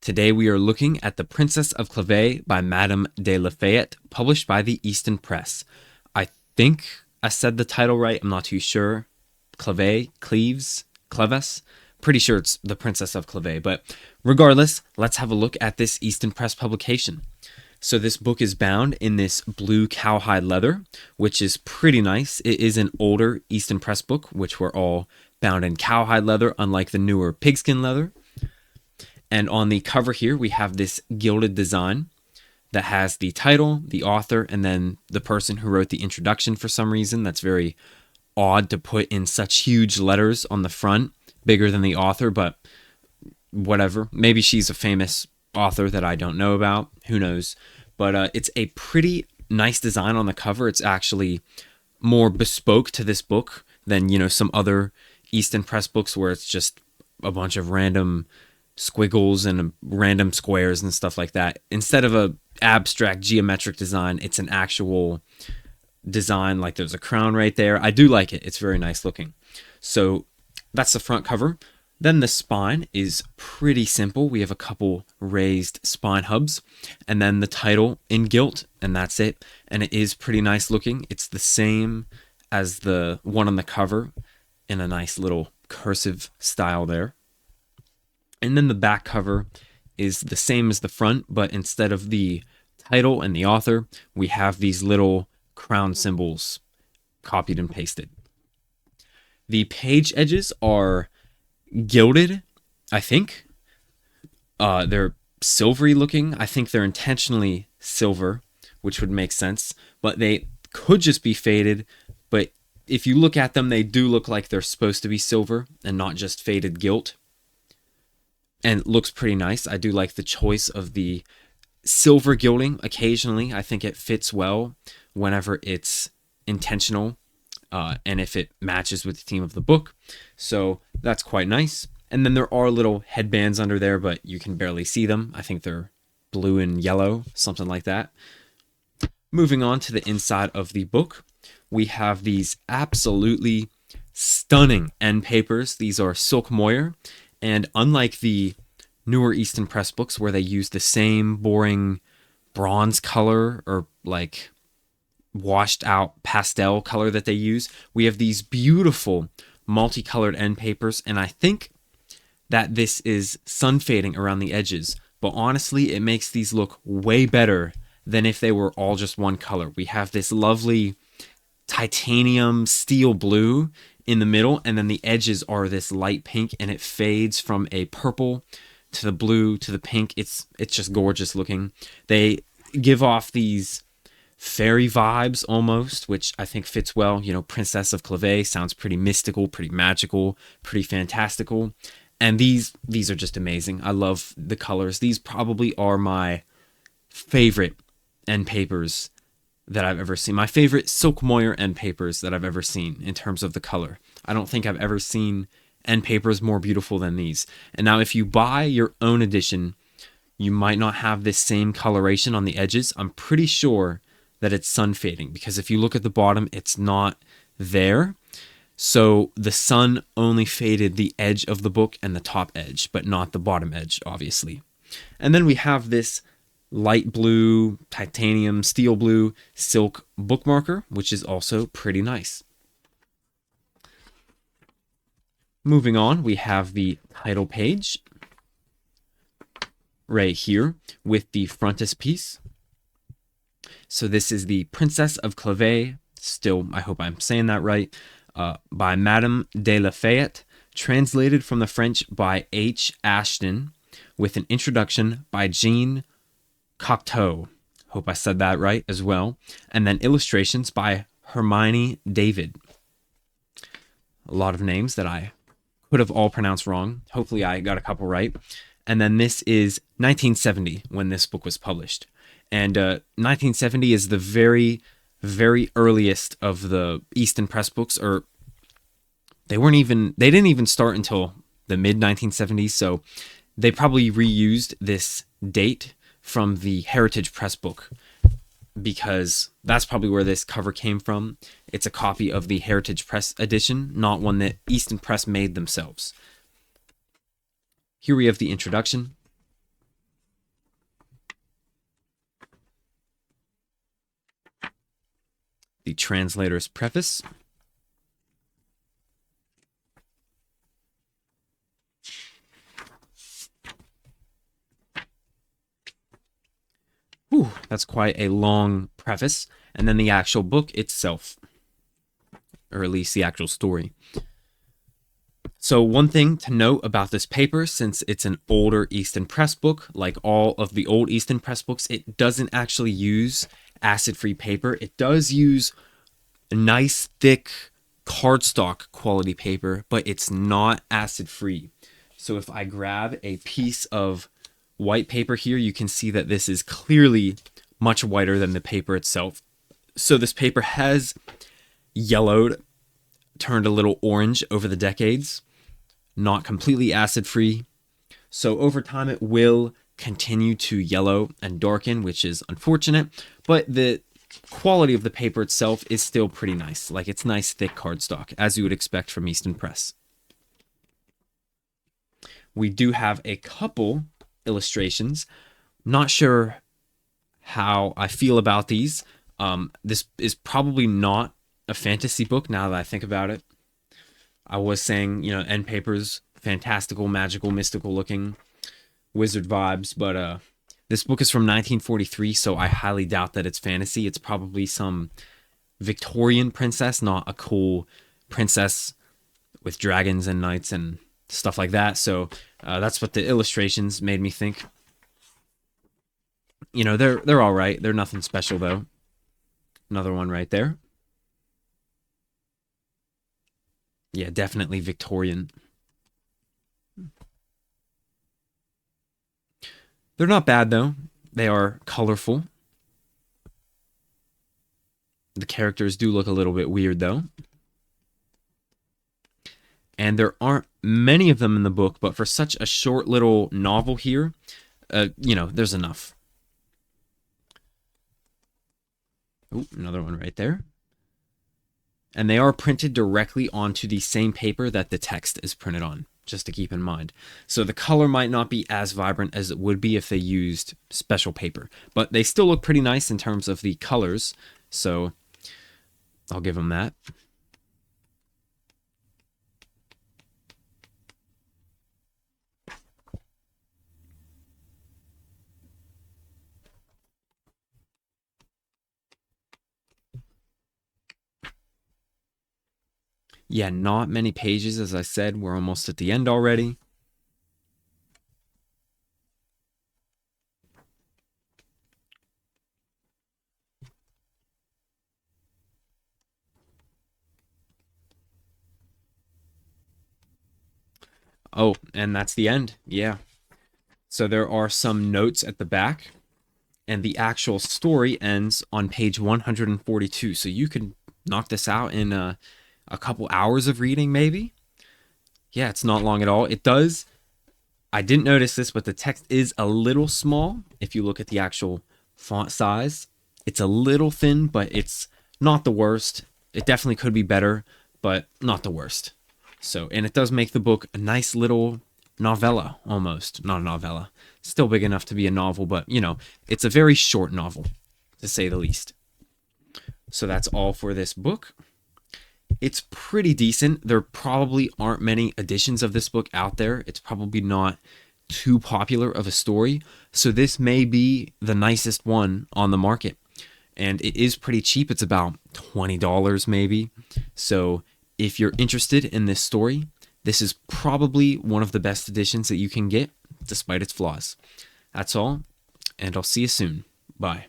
Today we are looking at The Princess of Cleves by Madame de Lafayette, published by the Easton Press. I think I said the title right, I'm not too sure. Cleves? Pretty sure it's The Princess of Cleves, but regardless, let's have a look at this Easton Press publication. So this book is bound in this blue cowhide leather, which is pretty nice. It is an older Easton Press book, which were all bound in cowhide leather, unlike the newer pigskin leather. And on the cover here, we have this gilded design that has the title, the author, and then the person who wrote the introduction for some reason. That's very odd to put in such huge letters on the front, bigger than the author, but whatever. Maybe she's a famous author that I don't know about. Who knows? But it's a pretty nice design on the cover. It's actually more bespoke to this book than, some other Easton Press books where it's just a bunch of random squiggles and random squares and stuff like that. Instead of a abstract geometric design, it's an actual design. Like there's a crown right there. I do like it. It's very nice looking. So that's the front cover. Then the spine is pretty simple. We have a couple raised spine hubs and then the title in gilt, and that's it. And it is pretty nice looking. It's the same as the one on the cover in a nice little cursive style there. And then the back cover is the same as the front, but instead of the title and the author, we have these little crown symbols copied and pasted. The page edges are gilded, I think. They're silvery looking. I think they're intentionally silver, which would make sense, but they could just be faded. But if you look at them, they do look like they're supposed to be silver and not just faded gilt. And it looks pretty nice. I do like the choice of the silver gilding occasionally. I think it fits well whenever it's intentional and if it matches with the theme of the book. So that's quite nice. And then there are little headbands under there, but you can barely see them. I think they're blue and yellow, something like that. Moving on to the inside of the book, we have these absolutely stunning end papers. These are silk moire. And unlike the newer Easton Press books where they use the same boring bronze color or like washed out pastel color that they use, we have these beautiful multicolored end papers. And I think that this is sun fading around the edges, but honestly, it makes these look way better than if they were all just one color. We have this lovely titanium steel blue in the middle, and then the edges are this light pink, and it fades from a purple to the blue to the pink. It's just gorgeous looking. They give off these fairy vibes almost, which I think fits well. Princess of Cleves sounds pretty mystical, pretty magical, pretty fantastical. And these are just amazing. I love the colors. These probably are my favorite end papers that I've ever seen. My favorite silk moire end papers that I've ever seen in terms of the color. I don't think I've ever seen end papers more beautiful than these. And now if you buy your own edition, you might not have this same coloration on the edges. I'm pretty sure that it's sun fading because if you look at the bottom, it's not there. So the sun only faded the edge of the book and the top edge, but not the bottom edge, obviously. And then we have this light blue, titanium, steel blue, silk bookmarker, which is also pretty nice. Moving on, we have the title page right here with the frontispiece. So this is The Princess of Cleves, still, I hope I'm saying that right, by Madame de Lafayette, translated from the French by H. Ashton, with an introduction by Jean Cocteau. Hope I said that right as well. And then illustrations by Hermione David. A lot of names that I could have all pronounced wrong. Hopefully I got a couple right. And then this is 1970 when this book was published. And 1970 is the very, very earliest of the Easton Press books, or they didn't even start until the mid 1970s. So they probably reused this date from the Heritage Press book because that's probably where this cover came from. It's a copy of the Heritage Press edition, not one that Easton Press made themselves. Here we have the introduction. translator's preface. Whew, that's quite a long preface. And then the actual book itself, or at least the actual story. So one thing to note about this paper, since it's an older Easton Press book, like all of the old Easton Press books, it doesn't actually use acid-free paper. It does use a nice, thick cardstock quality paper, but it's not acid-free. So if I grab a piece of white paper here, you can see that this is clearly much whiter than the paper itself. So this paper has yellowed, turned a little orange over the decades. Not completely acid-free. So over time it will continue to yellow and darken, which is unfortunate, but the quality of the paper itself is still pretty nice. Like, it's nice thick cardstock, as you would expect from Easton Press. We do have a couple illustrations. Not sure how I feel about these. This is probably not a fantasy book now that I think about it. I was saying, end papers, fantastical, magical, mystical looking, wizard vibes, but this book is from 1943, so I highly doubt that it's fantasy. It's probably some Victorian princess, not a cool princess with dragons and knights and stuff like that. So that's what the illustrations made me think. They're all right. They're nothing special, though. Another one right there. Yeah, definitely Victorian. They're not bad, though. They are colorful. The characters do look a little bit weird, though. And there aren't many of them in the book, but for such a short little novel here, there's enough. Oh, another one right there. And they are printed directly onto the same paper that the text is printed on, just to keep in mind. So the color might not be as vibrant as it would be if they used special paper, but they still look pretty nice in terms of the colors, so I'll give them that. Yeah, not many pages, as I said. We're almost at the end already. Oh, and that's the end. Yeah. So there are some notes at the back, and the actual story ends on page 142. So you can knock this out in a couple hours of reading, maybe. Yeah, it's not long at all. I didn't notice this, but the text is a little small. If you look at the actual font size, it's a little thin, but it's not the worst. It definitely could be better, but not the worst. So, and it does make the book a nice little novella, almost. Not a novella. Still big enough to be a novel, but, it's a very short novel, to say the least. So that's all for this book. It's pretty decent. There probably aren't many editions of this book out there. It's probably not too popular of a story. So this may be the nicest one on the market. And it is pretty cheap. It's about $20 maybe. So if you're interested in this story, this is probably one of the best editions that you can get, despite its flaws. That's all, and I'll see you soon. Bye.